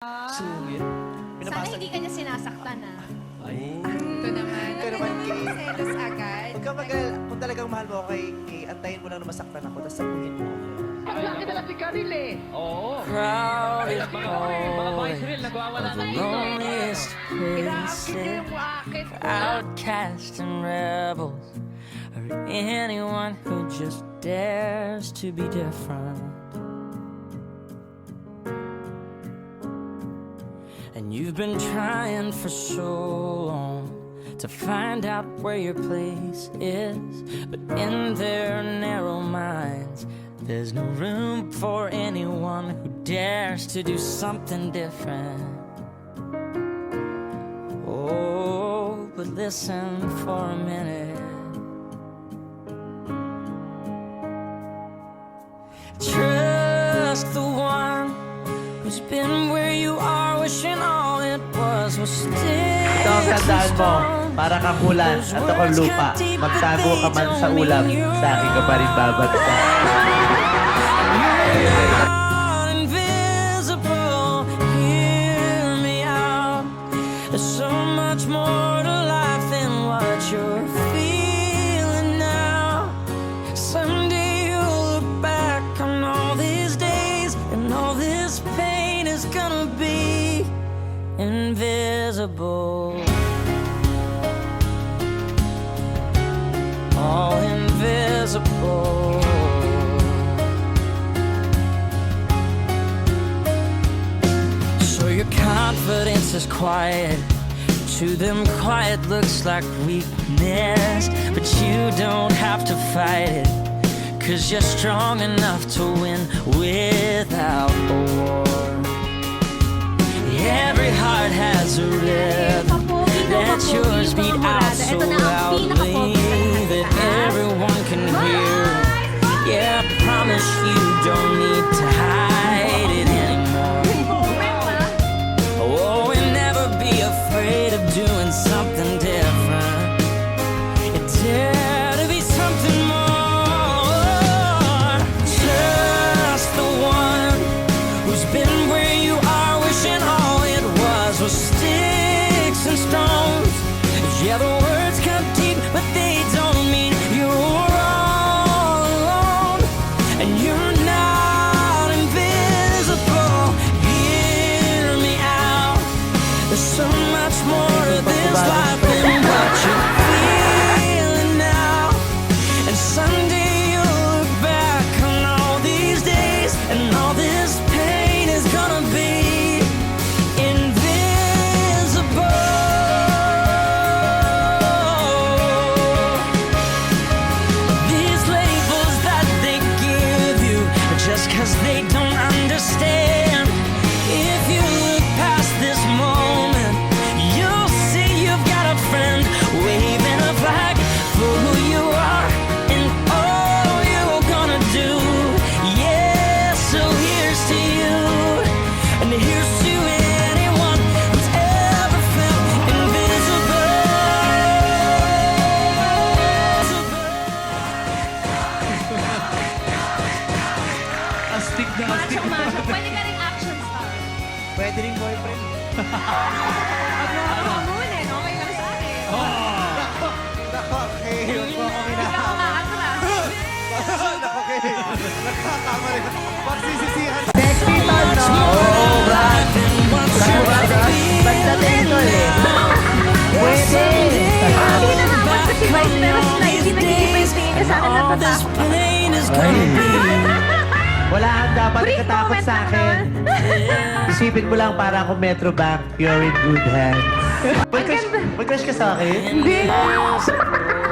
Sungit. Sana Pinapasa hindi ka niya sinasaktan, ah. Ay. Ito naman. Ito naman, Kay. Selos agad. Huwag ka kung talagang mahal mo ako kay antayin mo lang na masaktan ako, tapos sabuhin mo ako. Laki na lang si Karil eh. Oo. Crowded Mga boys boys, rin, nagwawala na dito. loneliest Inaakit places, yung akit. outcasts and rebels, or anyone who just dares to be different. And you've been trying for so long to find out where your place is, but in their narrow minds, there's no room for anyone who dares to do something different. Oh, but listen for a minute. Trust the one who's been where you are, wishing all it was Ito sticks ang and tandaan mo, stones. para kang ulan at ako'y lupa. Magtago ka man sa ulam, sa akin ka pa rin babagsak. Not invisible, hear me out. There's so much more to life than what you're feeling now. Someday you'll look back on all these days, and all this pain is gonna be invisible. All invisible. So your confidence is quiet. To them, quiet looks like weakness. But you don't have to fight it, 'cause you're strong enough to win without a war. Every heart has a rhythm. Let yours beat out so loudly that everyone can hear. Yeah, I promise you don't need to hide it anymore. Oh, and never be afraid of doing something different. You dare to be something more. Just the one who's been where you are, wishing all it was sticks and stones. Yeah, the words cut deep, but they don't mean you're all alone. And you're not invisible. Hear me out. There's so much more to this life than what you're feeling now. And someday you'll look back on all these days, and all this pain is gonna be invisible. These labels that they give you are just 'cause they don't understand. If you look past this moment, you'll see you've got a friend waving a flag for who you are and all you're gonna do. Yeah, so here's to you, and here's to anyone who's ever felt invisible. Astig na astig. Macho. Pwede ka rin action star. Pwede rin boyfriend. Ako muna eh. Okay lang sa akin. Nako, okay. Huwag mo akong Hindi ka umaatras. Nako, okay. Nakakamali. Pagsisisihan. Pagdating ito eh. Pwede. Hindi na naman ko si Vice, pero si Vice, nag-iipin niya sana All this natatakot. pain is gonna be Wala kang dapat Brief ikatakot moment sa lang akin. Isipin mo lang para ako Metro Bank, you're in good hands. May crush ka sa akin? invisible.